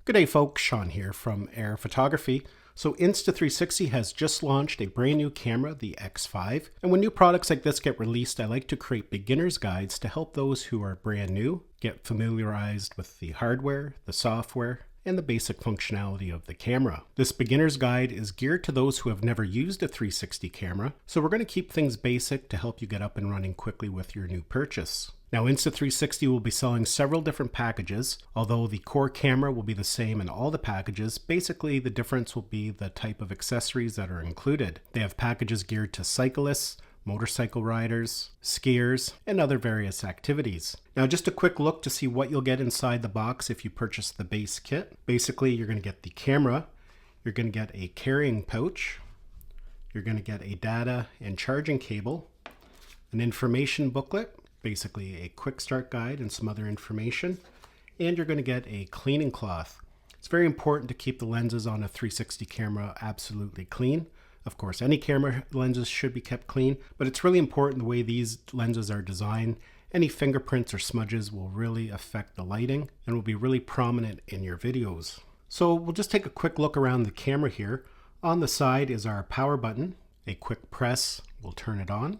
Good day folks, Sean here from Air Photography. So Insta360 has just launched a brand new camera, the X5. And when new products like this get released, I like to create beginner's guides to help those who are brand new get familiarized with the hardware, the software, and the basic functionality of the camera. This beginner's guide is geared to those who have never used a 360 camera, so we're going to keep things basic to help you get up and running quickly with your new purchase. Now Insta360 will be selling several different packages, although the core camera will be the same in all the packages. Basically, the difference will be the type of accessories that are included. They have packages geared to cyclists, motorcycle riders, skiers, and other various activities. Now just a quick look to see what you'll get inside the box if you purchase the base kit. Basically, you're going to get the camera, you're going to get a carrying pouch, you're going to get a data and charging cable, an information booklet, basically a quick start guide and some other information, and you're going to get a cleaning cloth. It's very important to keep the lenses on a 360 camera absolutely clean. Of course, any camera lenses should be kept clean, but it's really important the way these lenses are designed. Any fingerprints or smudges will really affect the lighting and will be really prominent in your videos. So we'll just take a quick look around the camera here. On the side is our power button. A quick press will turn it on.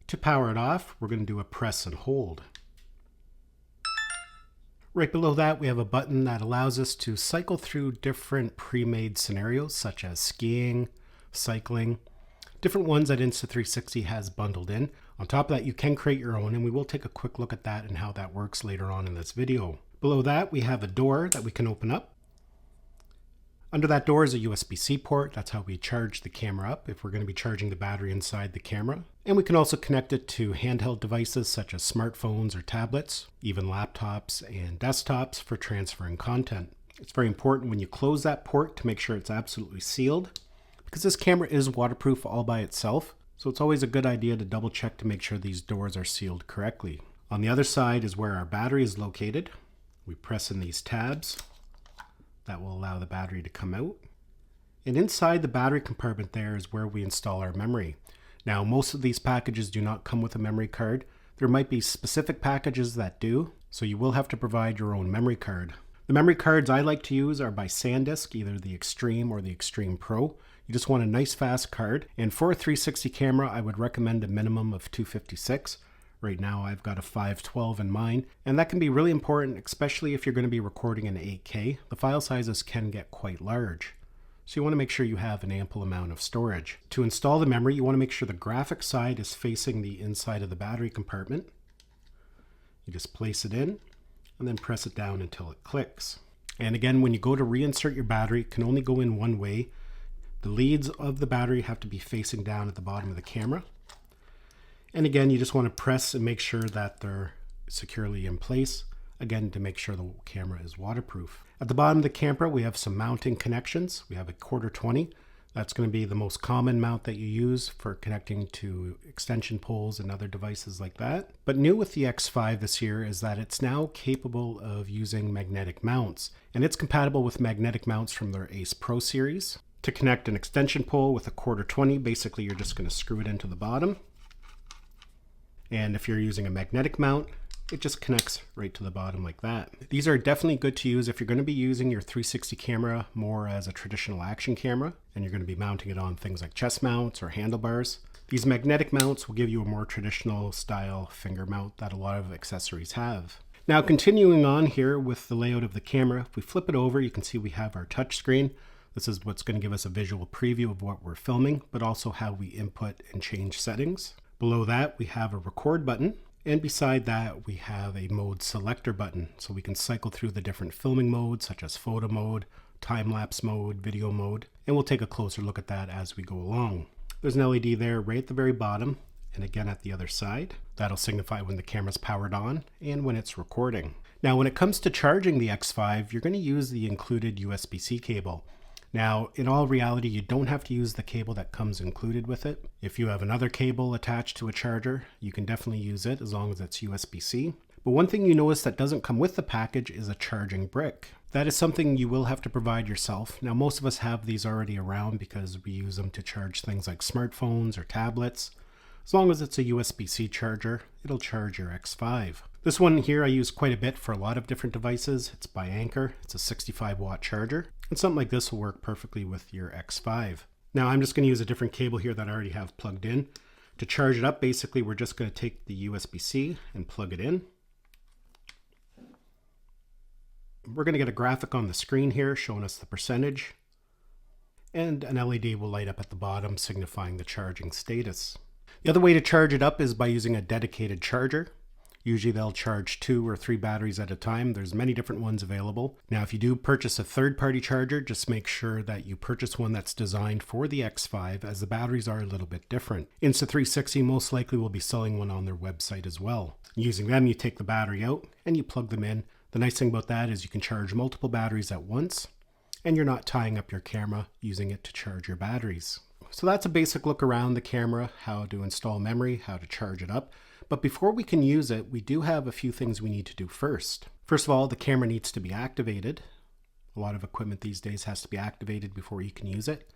To power it off, we're going to do a press and hold. Right below that, we have a button that allows us to cycle through different pre-made scenarios such as skiing, cycling, different ones that Insta360 has bundled in. On top of that, you can create your own, and we will take a quick look at that and how that works later on in this video. Below that, we have a door that we can open up. Under that door is a USB-C port. That's how we charge the camera up if we're going to be charging the battery inside the camera. And we can also connect it to handheld devices such as smartphones or tablets, even laptops and desktops for transferring content. It's very important when you close that port to make sure it's absolutely sealed, because this camera is waterproof all by itself. So it's always a good idea to double check to make sure these doors are sealed correctly. On the other side is where our battery is located. We press in these tabs. That will allow the battery to come out. And inside the battery compartment there is where we install our memory. Now, most of these packages do not come with a memory card. There might be specific packages that do, so you will have to provide your own memory card. The memory cards I like to use are by SanDisk, either the Extreme or the Extreme Pro. You just want a nice fast card. And for a 360 camera, I would recommend a minimum of 256. Right now I've got a 512 in mine, and that can be really important, especially if you're going to be recording in 8K. The file sizes can get quite large, so you want to make sure you have an ample amount of storage. To install the memory, you want to make sure the graphics side is facing the inside of the battery compartment. You just place it in and then press it down until it clicks. And again, when you go to reinsert your battery, it can only go in one way. The leads of the battery have to be facing down at the bottom of the camera. And again, you just want to press and make sure that they're securely in place, again, to make sure the camera is waterproof. At the bottom of the camera, we have some mounting connections. We have a 1/4-20. That's going to be the most common mount that you use for connecting to extension poles and other devices like that. But new with the X5 this year is that it's now capable of using magnetic mounts, and it's compatible with magnetic mounts from their Ace Pro series. To connect an extension pole with a 1/4-20, basically you're just going to screw it into the bottom. And if you're using a magnetic mount, it just connects right to the bottom like that. These are definitely good to use if you're going to be using your 360 camera more as a traditional action camera, and you're going to be mounting it on things like chest mounts or handlebars. These magnetic mounts will give you a more traditional style finger mount that a lot of accessories have. Now, continuing on here with the layout of the camera, if we flip it over, you can see we have our touch screen. This is what's going to give us a visual preview of what we're filming, but also how we input and change settings. Below that, we have a record button, and beside that, we have a mode selector button, so we can cycle through the different filming modes, such as photo mode, time-lapse mode, video mode, and we'll take a closer look at that as we go along. There's an LED there right at the very bottom, and again at the other side. That'll signify when the camera's powered on and when it's recording. Now, when it comes to charging the X5, you're going to use the included USB-C cable. Now, in all reality, you don't have to use the cable that comes included with it. If you have another cable attached to a charger, you can definitely use it as long as it's USB-C. But one thing you notice that doesn't come with the package is a charging brick. That is something you will have to provide yourself. Now, most of us have these already around because we use them to charge things like smartphones or tablets. As long as it's a USB-C charger, it'll charge your X5. This one here I use quite a bit for a lot of different devices. It's by Anker. It's a 65 watt charger. And something like this will work perfectly with your X5. Now I'm just going to use a different cable here that I already have plugged in. To charge it up, basically we're just going to take the USB-C and plug it in. We're going to get a graphic on the screen here showing us the percentage. And an LED will light up at the bottom signifying the charging status. The other way to charge it up is by using a dedicated charger. Usually they'll charge 2 or 3 batteries at a time. There's many different ones available. Now if you do purchase a third-party charger, just make sure that you purchase one that's designed for the X5, as the batteries are a little bit different. Insta360 most likely will be selling one on their website as well. Using them, you take the battery out and you plug them in. The nice thing about that is you can charge multiple batteries at once, and you're not tying up your camera using it to charge your batteries. So that's a basic look around the camera, how to install memory, how to charge it up. But before we can use it, we do have a few things we need to do first. First of all, the camera needs to be activated. A lot of equipment these days has to be activated before you can use it.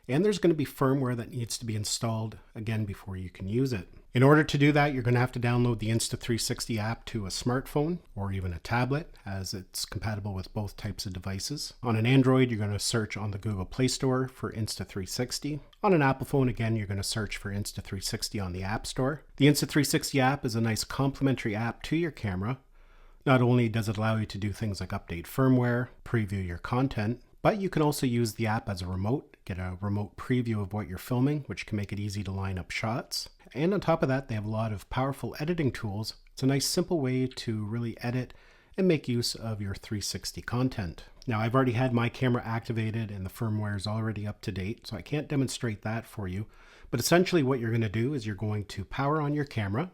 And there's going to be firmware that needs to be installed again before you can use it. In order to do that, you're going to have to download the Insta360 app to a smartphone or even a tablet, as it's compatible with both types of devices. On an Android, you're going to search on the Google Play Store for Insta360. On an Apple phone, again, you're going to search for Insta360 on the App Store. The Insta360 app is a nice complementary app to your camera. Not only does it allow you to do things like update firmware, preview your content, but you can also use the app as a remote, get a remote preview of what you're filming, which can make it easy to line up shots. And on top of that, they have a lot of powerful editing tools. It's a nice simple way to really edit and make use of your 360 content. Now I've already had my camera activated and the firmware is already up to date, so I can't demonstrate that for you. But essentially what you're going to do is you're going to power on your camera.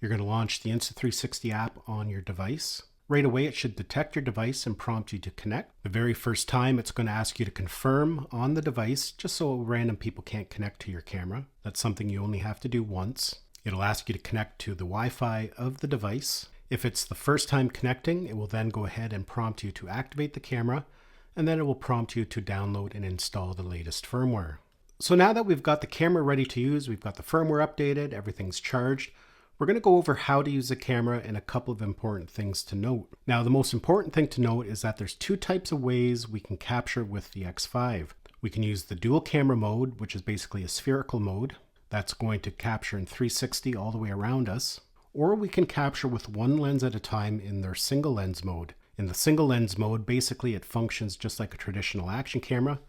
You're going to launch the Insta360 app on your device. Right away, it should detect your device and prompt you to connect. The very first time, it's going to ask you to confirm on the device, just so random people can't connect to your camera. That's something you only have to do once. It'll ask you to connect to the Wi-Fi of the device. If it's the first time connecting, it will then go ahead and prompt you to activate the camera, and then it will prompt you to download and install the latest firmware. So now that we've got the camera ready to use, we've got the firmware updated, everything's charged, we're going to go over how to use the camera and a couple of important things to note. Now, the most important thing to note is that there's 2 types of ways we can capture with the X5. We can use the dual camera mode, which is basically a spherical mode. That's going to capture in 360 all the way around us. Or we can capture with one lens at a time in their single lens mode. In the single lens mode, basically it functions just like a traditional action camera.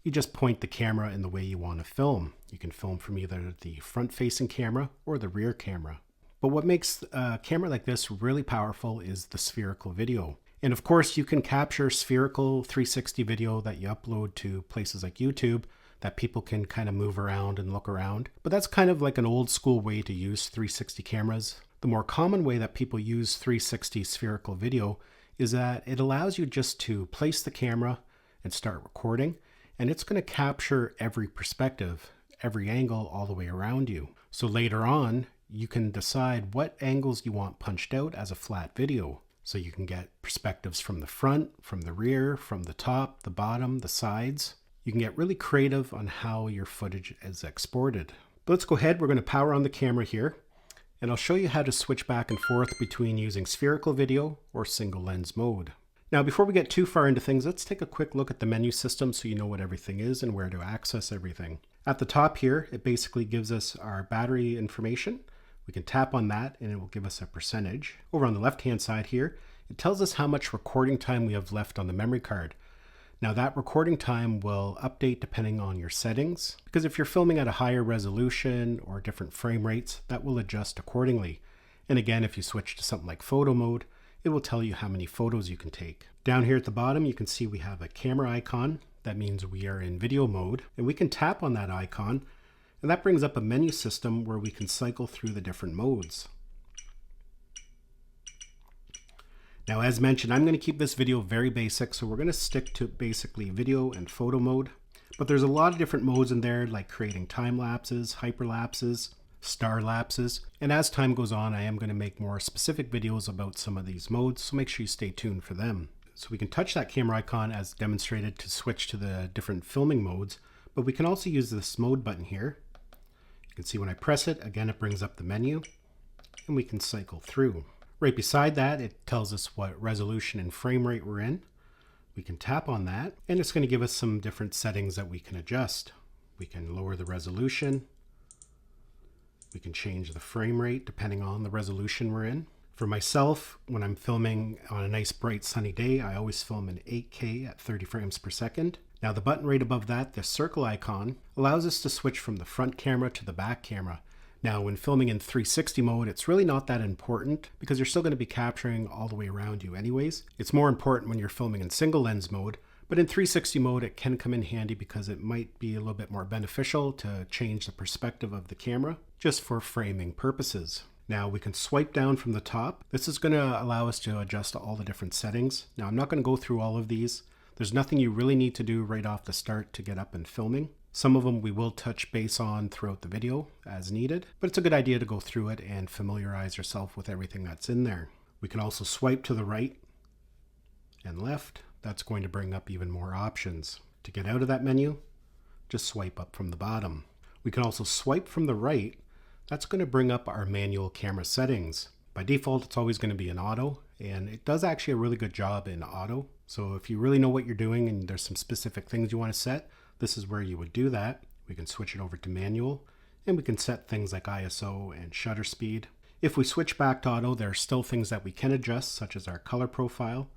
You just point the camera in the way you want to film. You can film from either the front-facing camera or the rear camera. But what makes a camera like this really powerful is the spherical video. And of course, you can capture spherical 360 video that you upload to places like YouTube that people can kind of move around and look around. But that's kind of like an old school way to use 360 cameras. The more common way that people use 360 spherical video is that it allows you just to place the camera and start recording, and it's going to capture every perspective, every angle all the way around you. So later on, you can decide what angles you want punched out as a flat video. So you can get perspectives from the front, from the rear, from the top, the bottom, the sides. You can get really creative on how your footage is exported. But let's go ahead, we're going to power on the camera here, and I'll show you how to switch back and forth between using spherical video or single lens mode. Now, before we get too far into things, let's take a quick look at the menu system so you know what everything is and where to access everything. At the top here, it basically gives us our battery information. We can tap on that and it will give us a percentage. Over on the left-hand side here, it tells us how much recording time we have left on the memory card. Now that recording time will update depending on your settings, because if you're filming at a higher resolution or different frame rates, that will adjust accordingly. And again, if you switch to something like photo mode, it will tell you how many photos you can take. Down here at the bottom, you can see we have a camera icon. That means we are in video mode, and we can tap on that icon, and that brings up a menu system where we can cycle through the different modes. Now, as mentioned, I'm going to keep this video very basic, so we're going to stick to basically video and photo mode. But there's a lot of different modes in there, like creating time lapses, hyperlapses, star lapses. And as time goes on, I am going to make more specific videos about some of these modes, so make sure you stay tuned for them. So we can touch that camera icon as demonstrated to switch to the different filming modes, but we can also use this mode button here. can see when I press it, again, it brings up the menu and we can cycle through. Right beside that, it tells us what resolution and frame rate we're in. We can tap on that and it's going to give us some different settings that we can adjust. We can lower the resolution. We can change the frame rate depending on the resolution we're in. For myself, when I'm filming on a nice bright sunny day, I always film in 8K at 30 frames per second. Now the button right above that, the circle icon, allows us to switch from the front camera to the back camera. Now when filming in 360 mode, it's really not that important because you're still going to be capturing all the way around you anyways. It's more important when you're filming in single lens mode, but in 360 mode it can come in handy because it might be a little bit more beneficial to change the perspective of the camera just for framing purposes. Now we can swipe down from the top. This is going to allow us to adjust all the different settings. Now I'm not going to go through all of these. There's nothing you really need to do right off the start to get up and filming. Some of them we will touch base on throughout the video as needed, but it's a good idea to go through it and familiarize yourself with everything that's in there. We can also swipe to the right and left. That's going to bring up even more options. To get out of that menu, just swipe up from the bottom. We can also swipe from the right. That's going to bring up our manual camera settings. By default, it's always going to be in auto, and it does actually a really good job in auto. So if you really know what you're doing and there's some specific things you want to set, this is where you would do that. We can switch it over to manual, and we can set things like ISO and shutter speed. If we switch back to auto, there are still things that we can adjust, such as our color profile.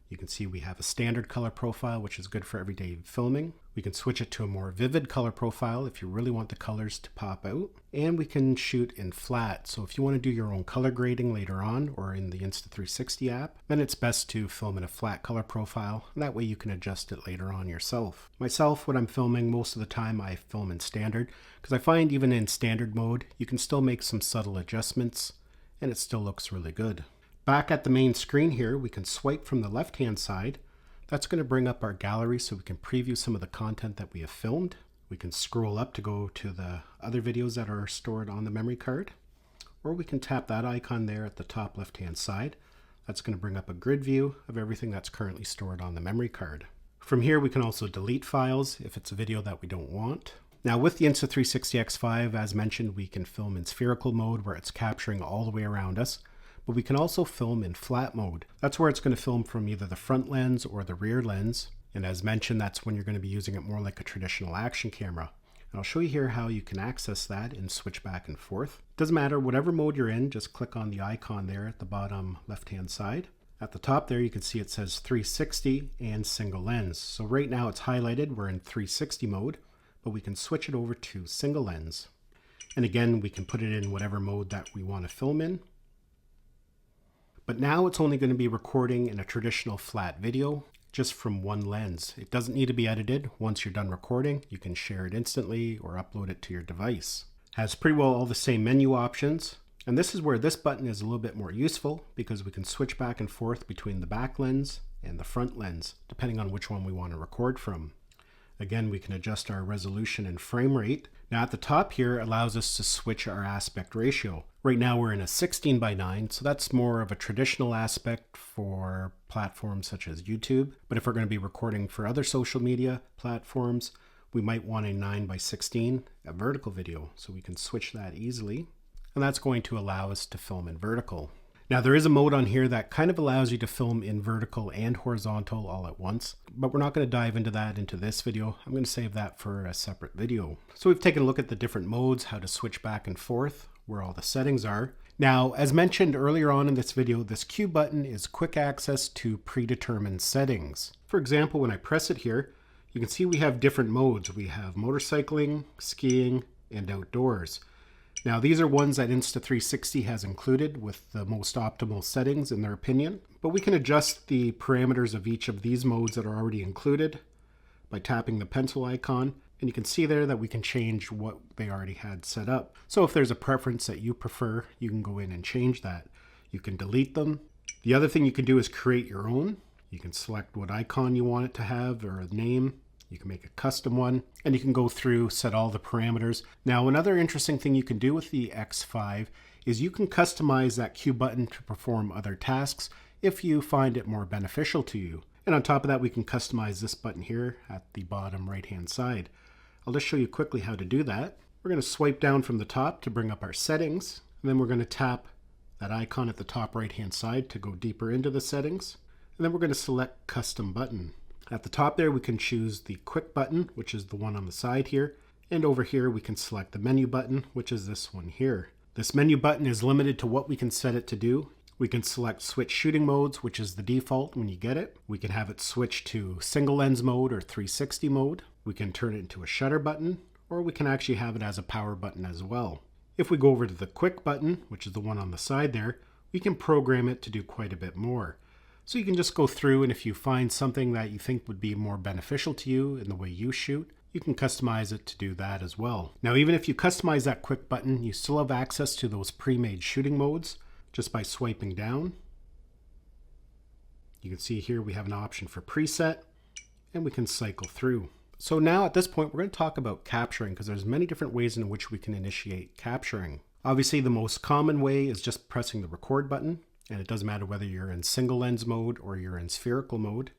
You can see we have a standard color profile, which is good for everyday filming. We can switch it to a more vivid color profile if you really want the colors to pop out. And we can shoot in flat. So if you want to do your own color grading later on or in the Insta360 app, then it's best to film in a flat color profile. And that way you can adjust it later on yourself. Myself, when I'm filming, most of the time I film in standard because I find even in standard mode, you can still make some subtle adjustments and it still looks really good. Back at the main screen here, we can swipe from the left-hand side. That's going to bring up our gallery so we can preview some of the content that we have filmed. We can scroll up to go to the other videos that are stored on the memory card. Or we can tap that icon there at the top left-hand side. That's going to bring up a grid view of everything that's currently stored on the memory card. From here, we can also delete files if it's a video that we don't want. Now with the Insta360 X5, as mentioned, we can film in spherical mode where it's capturing all the way around us. But we can also film in flat mode. That's where it's going to film from either the front lens or the rear lens. And as mentioned, that's when you're going to be using it more like a traditional action camera. And I'll show you here how you can access that and switch back and forth. Doesn't matter, whatever mode you're in, just click on the icon there at the bottom left-hand side. At the top there, you can see it says 360 and single lens. So right now it's highlighted, we're in 360 mode, but we can switch it over to single lens. And again, we can put it in whatever mode that we want to film in. But now it's only going to be recording in a traditional flat video just from one lens. It doesn't need to be edited. Once you're done recording, you can share it instantly or upload it to your device. Has pretty well all the same menu options. And this is where this button is a little bit more useful because we can switch back and forth between the back lens and the front lens, depending on which one we want to record from. Again, we can adjust our resolution and frame rate. Now at the top here allows us to switch our aspect ratio. Right now we're in a 16:9, so that's more of a traditional aspect for platforms such as YouTube. But if we're going to be recording for other social media platforms, we might want a 9:16, a vertical video, so we can switch that easily. And that's going to allow us to film in vertical. Now there is a mode on here that kind of allows you to film in vertical and horizontal all at once, but we're not going to dive into that into this video. I'm going to save that for a separate video. So we've taken a look at the different modes, how to switch back and forth, where all the settings are. Now, as mentioned earlier on in this video, this Q button is quick access to predetermined settings. For example, when I press it here, you can see we have different modes. We have motorcycling, skiing, and outdoors. Now these are ones that Insta360 has included with the most optimal settings in their opinion, but we can adjust the parameters of each of these modes that are already included by tapping the pencil icon, and you can see there that we can change what they already had set up. So if there's a preference that you prefer, you can go in and change that. You can delete them. The other thing you can do is create your own. You can select what icon you want it to have or a name. You can make a custom one, and you can go through, set all the parameters. Now, another interesting thing you can do with the X5 is you can customize that Q button to perform other tasks if you find it more beneficial to you. And on top of that, we can customize this button here at the bottom right-hand side. I'll just show you quickly how to do that. We're We're going to swipe down from the top to bring up our settings, and then we're going to tap that icon at the top right hand side to go deeper into the settings, and then we're going to select custom button. At the top there we can choose the quick button, which is the one on the side here, and over here we can select the menu button, which is this one here. This menu button is limited to what we can set it to do. We can select switch shooting modes, which is the default when you get it. We can have it switch to single lens mode or 360 mode. We can turn it into a shutter button, or we can actually have it as a power button as well. If we go over to the quick button, which is the one on the side there, we can program it to do quite a bit more. So you can just go through, and if you find something that you think would be more beneficial to you in the way you shoot, you can customize it to do that as well. Now, even if you customize that quick button, you still have access to those pre-made shooting modes just by swiping down. You can see here we have an option for preset, and we can cycle through. So now at this point, we're going to talk about capturing, because there's many different ways in which we can initiate capturing. Obviously, the most common way is just pressing the record button, and it doesn't matter whether you're in single lens mode or you're in spherical mode.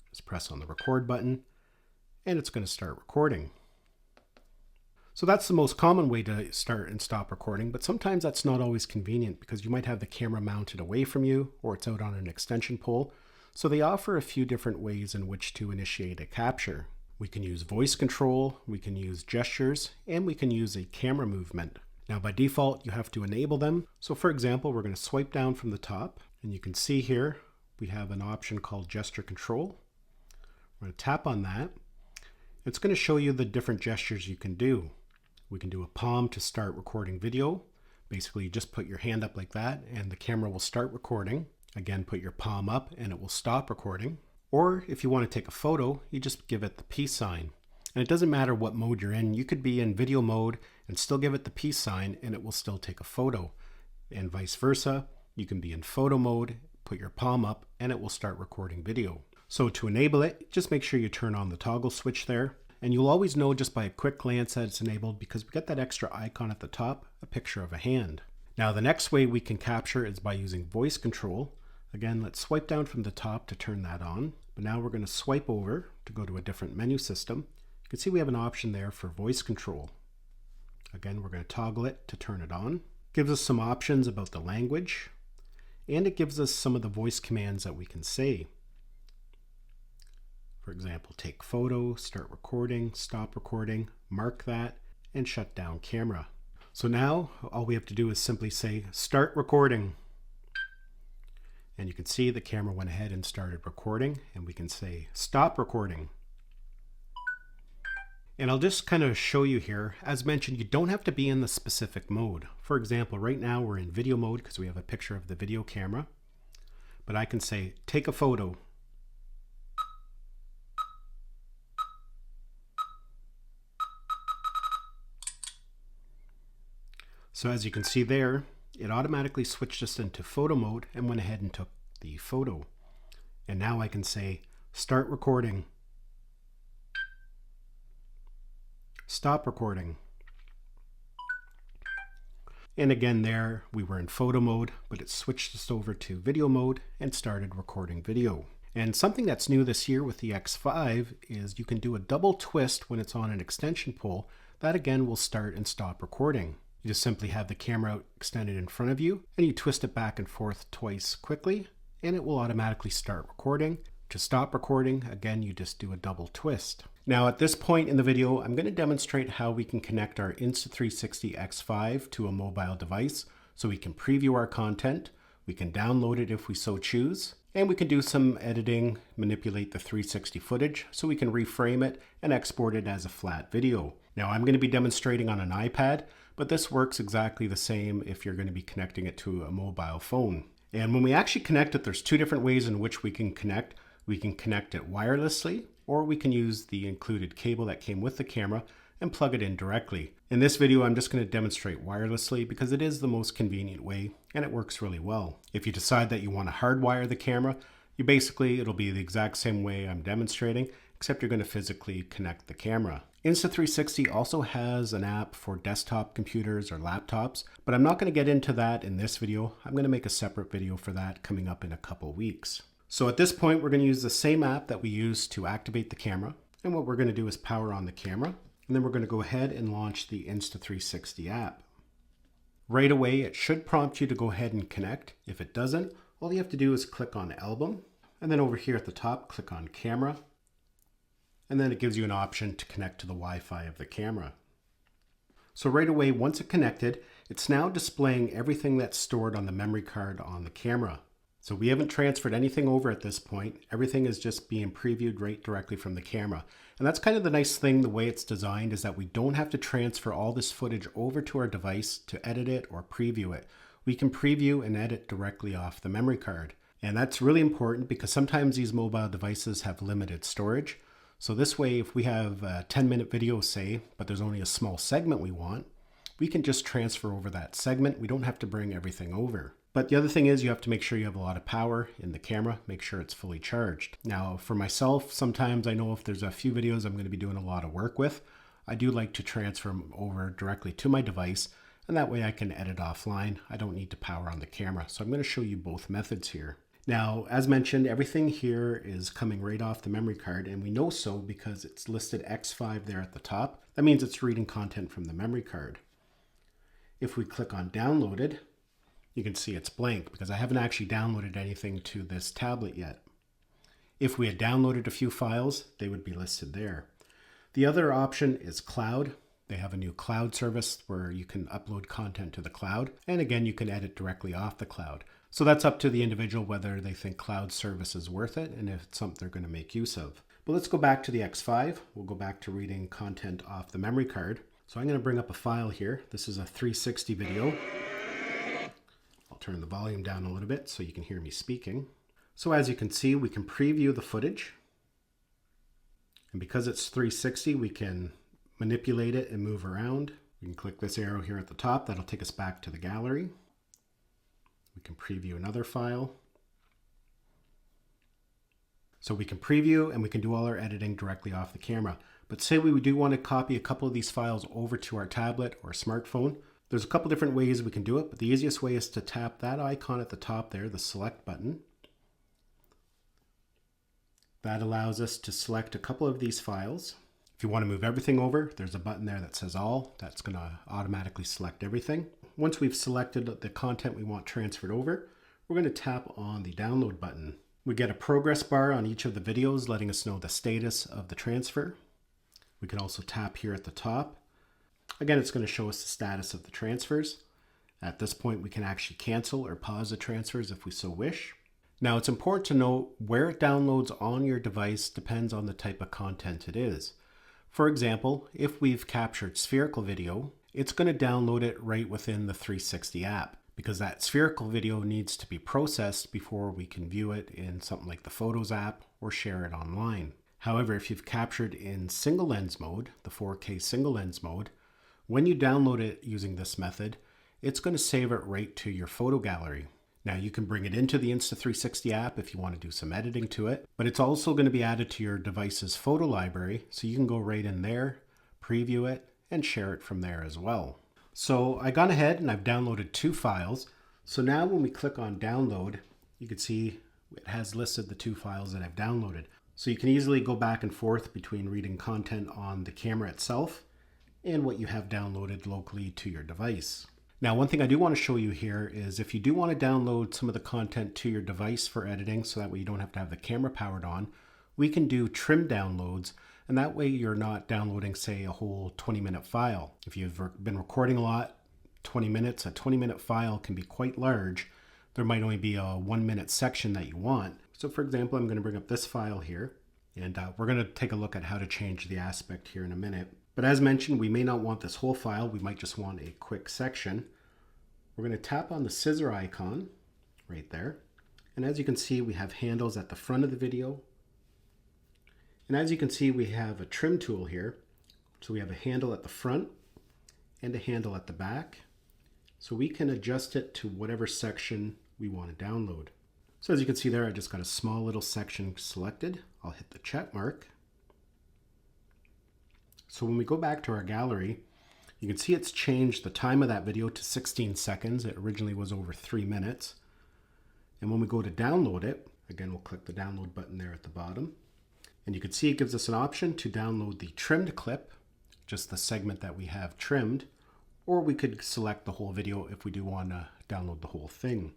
Just press on the record button, and it's going to start recording. So that's the most common way to start and stop recording, but sometimes that's not always convenient because you might have the camera mounted away from you, or it's out on an extension pole. So they offer a few different ways in which to initiate a capture. We can use voice control, we can use gestures, and we can use a camera movement. Now by default, you have to enable them. So for example, we're going to swipe down from the top, and you can see here we have an option called gesture control. We're going to tap on that. It's going to show you the different gestures you can do. We can do a palm to start recording video. Basically, you just put your hand up like that, and the camera will start recording. Again, put your palm up, and it will stop recording. Or if you want to take a photo, you just give it the peace sign. And it doesn't matter what mode you're in. You could be in video mode and still give it the peace sign, and it will still take a photo. And vice versa, you can be in photo mode, put your palm up, and it will start recording video. So to enable it, just make sure you turn on the toggle switch there. And you'll always know just by a quick glance that it's enabled because we got that extra icon at the top, a picture of a hand. Now the next way we can capture is by using voice control. Again, let's swipe down from the top to turn that on. But now we're going to swipe over to go to a different menu system. You can see we have an option there for voice control. Again, we're going to toggle it to turn it on. It gives us some options about the language, and it gives us some of the voice commands that we can say. For example, take photo, start recording, stop recording, mark that, and shut down camera. So now all we have to do is simply say start recording. And you can see the camera went ahead and started recording, and we can say stop recording. And I'll just kind of show you here. As mentioned, you don't have to be in the specific mode. For example, right now we're in video mode because we have a picture of the video camera. But I can say take a photo. So as you can see there, it automatically switched us into photo mode and went ahead and took the photo. And now I can say, start recording, stop recording. And again there, we were in photo mode, but it switched us over to video mode and started recording video. And something that's new this year with the X5 is you can do a double twist when it's on an extension pole. That again will start and stop recording. You just simply have the camera extended in front of you, and you twist it back and forth twice quickly, and it will automatically start recording. To stop recording, again, you just do a double twist. Now at this point in the video, I'm going to demonstrate how we can connect our Insta360 X5 to a mobile device so we can preview our content, we can download it if we so choose, and we can do some editing, manipulate the 360 footage so we can reframe it and export it as a flat video. Now I'm going to be demonstrating on an iPad, but this works exactly the same if you're going to be connecting it to a mobile phone. And when we actually connect it, there's two different ways in which we can connect. We can connect it wirelessly, or we can use the included cable that came with the camera and plug it in directly. In this video, I'm just going to demonstrate wirelessly because it is the most convenient way and it works really well. If you decide that you want to hardwire the camera, it'll be the exact same way I'm demonstrating, except you're going to physically connect the camera. Insta360 also has an app for desktop computers or laptops, but I'm not going to get into that in this video. I'm going to make a separate video for that coming up in a couple weeks. So at this point, we're going to use the same app that we used to activate the camera. And what we're going to do is power on the camera. And then we're going to go ahead and launch the Insta360 app. Right away, it should prompt you to go ahead and connect. If it doesn't, all you have to do is click on Album. And then over here at the top, click on Camera. And then it gives you an option to connect to the Wi-Fi of the camera. So right away, once it connected, it's now displaying everything that's stored on the memory card on the camera. So we haven't transferred anything over at this point. Everything is just being previewed right directly from the camera. And that's kind of the nice thing, the way it's designed, is that we don't have to transfer all this footage over to our device to edit it or preview it. We can preview and edit directly off the memory card. And that's really important because sometimes these mobile devices have limited storage. So this way, if we have a 10-minute video, say, but there's only a small segment we want, we can just transfer over that segment. We don't have to bring everything over. But the other thing is you have to make sure you have a lot of power in the camera, make sure it's fully charged. Now, for myself, sometimes I know if there's a few videos I'm going to be doing a lot of work with, I do like to transfer them over directly to my device, and that way I can edit offline. I don't need to power on the camera. So I'm going to show you both methods here. Now, as mentioned, everything here is coming right off the memory card, and we know so because it's listed X5 there at the top. That means it's reading content from the memory card. If we click on Downloaded, you can see it's blank because I haven't actually downloaded anything to this tablet yet. If we had downloaded a few files, they would be listed there. The other option is Cloud. They have a new cloud service where you can upload content to the cloud, and again, you can edit directly off the cloud. So that's up to the individual whether they think cloud service is worth it and if it's something they're going to make use of. But let's go back to the X5. We'll go back to reading content off the memory card. So I'm going to bring up a file here. This is a 360 video. I'll turn the volume down a little bit so you can hear me speaking. So as you can see, we can preview the footage. And because it's 360, we can manipulate it and move around. We can click this arrow here at the top. That'll take us back to the gallery. We can preview another file. So we can preview and we can do all our editing directly off the camera. But say we do want to copy a couple of these files over to our tablet or smartphone. There's a couple different ways we can do it, but the easiest way is to tap that icon at the top there, the select button. That allows us to select a couple of these files. If you want to move everything over, there's a button there that says all. That's going to automatically select everything. Once we've selected the content we want transferred over, we're going to tap on the download button. We get a progress bar on each of the videos letting us know the status of the transfer. We can also tap here at the top. Again, it's going to show us the status of the transfers. At this point, we can actually cancel or pause the transfers if we so wish. Now, it's important to note where it downloads on your device depends on the type of content it is. For example, if we've captured spherical video, it's going to download it right within the 360 app because that spherical video needs to be processed before we can view it in something like the Photos app or share it online. However, if you've captured in single lens mode, the 4K single lens mode, when you download it using this method, it's going to save it right to your photo gallery. Now you can bring it into the Insta360 app if you want to do some editing to it, but it's also going to be added to your device's photo library, so you can go right in there, preview it, and share it from there as well. So I gone ahead and I've downloaded 2 files. So now when we click on download, you can see it has listed the 2 files that I've downloaded. So you can easily go back and forth between reading content on the camera itself and what you have downloaded locally to your device. Now, one thing I do want to show you here is if you do want to download some of the content to your device for editing, so that way you don't have to have the camera powered on, we can do trim downloads, and that way you're not downloading, say, a whole 20-minute file. If you've been recording a lot, 20 minutes, a 20-minute file can be quite large. There might only be a 1-minute section that you want. So for example, I'm going to bring up this file here, and we're going to take a look at how to change the aspect here in a minute. But as mentioned, we may not want this whole file. We might just want a quick section. We're going to tap on the scissor icon right there. And as you can see, we have handles at the front of the video. And as you can see, we have a trim tool here. So we have a handle at the front and a handle at the back. So we can adjust it to whatever section we want to download. So as you can see there, I just got a small little section selected. I'll hit the check mark. So when we go back to our gallery, you can see it's changed the time of that video to 16 seconds. It originally was over 3 minutes. And when we go to download it, again, we'll click the download button there at the bottom. And you can see it gives us an option to download the trimmed clip, just the segment that we have trimmed, or we could select the whole video if we do want to download the whole thing.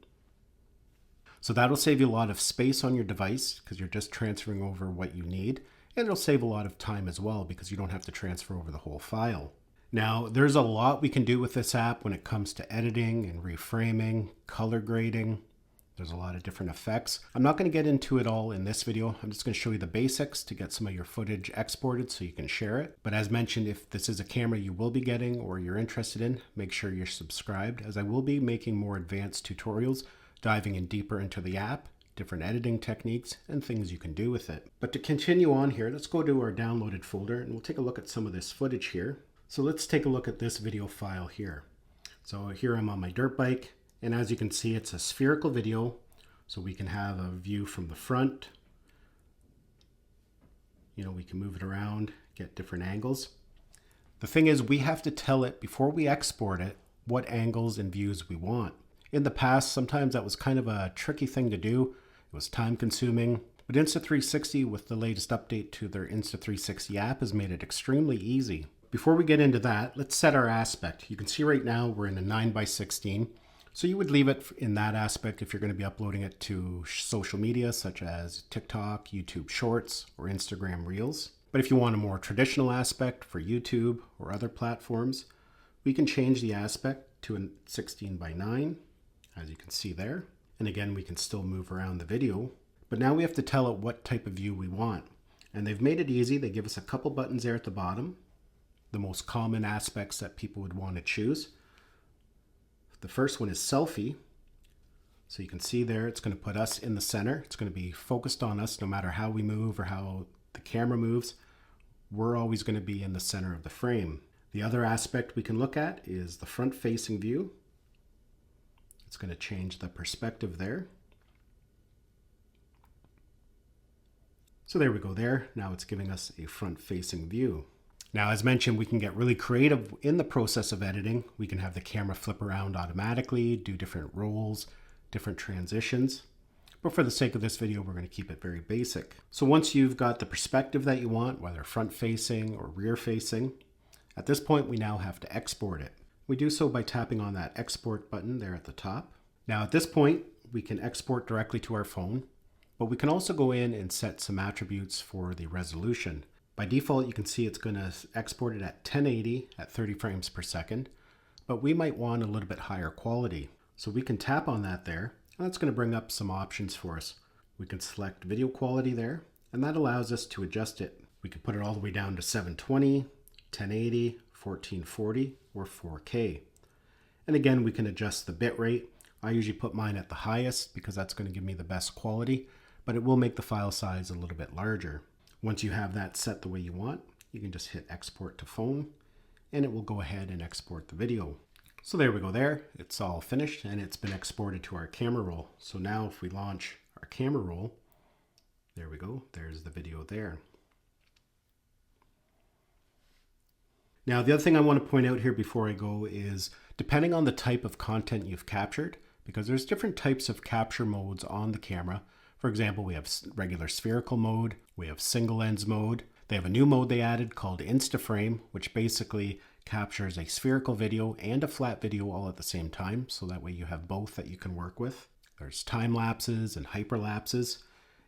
So that'll save you a lot of space on your device because you're just transferring over what you need, and it'll save a lot of time as well because you don't have to transfer over the whole file. Now, there's a lot we can do with this app when it comes to editing and reframing, color grading. There's a lot of different effects. I'm not going to get into it all in this video. I'm just going to show you the basics to get some of your footage exported so you can share it. But as mentioned, if this is a camera you will be getting or you're interested in, make sure you're subscribed, as I will be making more advanced tutorials diving in deeper into the app, different editing techniques, and things you can do with it. But to continue on here, let's go to our downloaded folder and we'll take a look at some of this footage here. So let's take a look at this video file here. So here I'm on my dirt bike, and as you can see, it's a spherical video. So we can have a view from the front. You know, we can move it around, get different angles. The thing is, we have to tell it before we export it what angles and views we want. In the past, sometimes that was kind of a tricky thing to do. It was time consuming, but Insta360 with the latest update to their Insta360 app has made it extremely easy. Before we get into that, let's set our aspect. You can see right now we're in a 9:16. So you would leave it in that aspect if you're going to be uploading it to social media such as TikTok, YouTube Shorts, or Instagram Reels. But if you want a more traditional aspect for YouTube or other platforms, we can change the aspect to a 16:9, as you can see there. And again, we can still move around the video. But now we have to tell it what type of view we want. And they've made it easy. They give us a couple buttons there at the bottom, the most common aspects that people would want to choose. The first one is selfie. So you can see there, it's going to put us in the center. It's going to be focused on us no matter how we move or how the camera moves. We're always going to be in the center of the frame. The other aspect we can look at is the front facing view. It's going to change the perspective there. So there we go there. Now it's giving us a front facing view. Now, as mentioned, we can get really creative in the process of editing. We can have the camera flip around automatically, do different rolls, different transitions. But for the sake of this video, we're going to keep it very basic. So once you've got the perspective that you want, whether front facing or rear facing, at this point, we now have to export it. We do so by tapping on that export button there at the top. Now, at this point, we can export directly to our phone, but we can also go in and set some attributes for the resolution. By default, you can see it's going to export it at 1080 at 30 frames per second, but we might want a little bit higher quality. So we can tap on that there, and that's going to bring up some options for us. We can select video quality there, and that allows us to adjust it. We can put it all the way down to 720, 1080, 1440, or 4K. And again, we can adjust the bit rate. I usually put mine at the highest because that's going to give me the best quality, but it will make the file size a little bit larger. Once you have that set the way you want, you can just hit export to phone and it will go ahead and export the video. So there we go there. It's all finished and it's been exported to our camera roll. So now if we launch our camera roll, there we go. There's the video there. Now, the other thing I want to point out here before I go is depending on the type of content you've captured, because there's different types of capture modes on the camera. For example, we have regular spherical mode, we have single lens mode. They have a new mode they added called Instaframe, which basically captures a spherical video and a flat video all at the same time. So that way you have both that you can work with. There's time lapses and hyperlapses.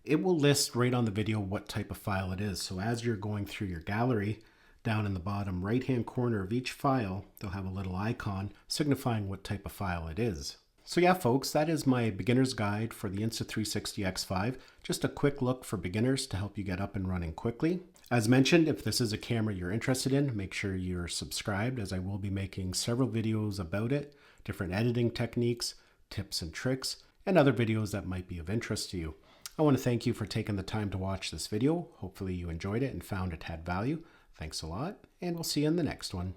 It will list right on the video what type of file it is. So as you're going through your gallery, down in the bottom right-hand corner of each file, they'll have a little icon signifying what type of file it is. So yeah, folks, that is my beginner's guide for the Insta360 X5. Just a quick look for beginners to help you get up and running quickly. As mentioned, if this is a camera you're interested in, make sure you're subscribed, as I will be making several videos about it, different editing techniques, tips and tricks, and other videos that might be of interest to you. I want to thank you for taking the time to watch this video. Hopefully you enjoyed it and found it had value. Thanks a lot, and we'll see you in the next one.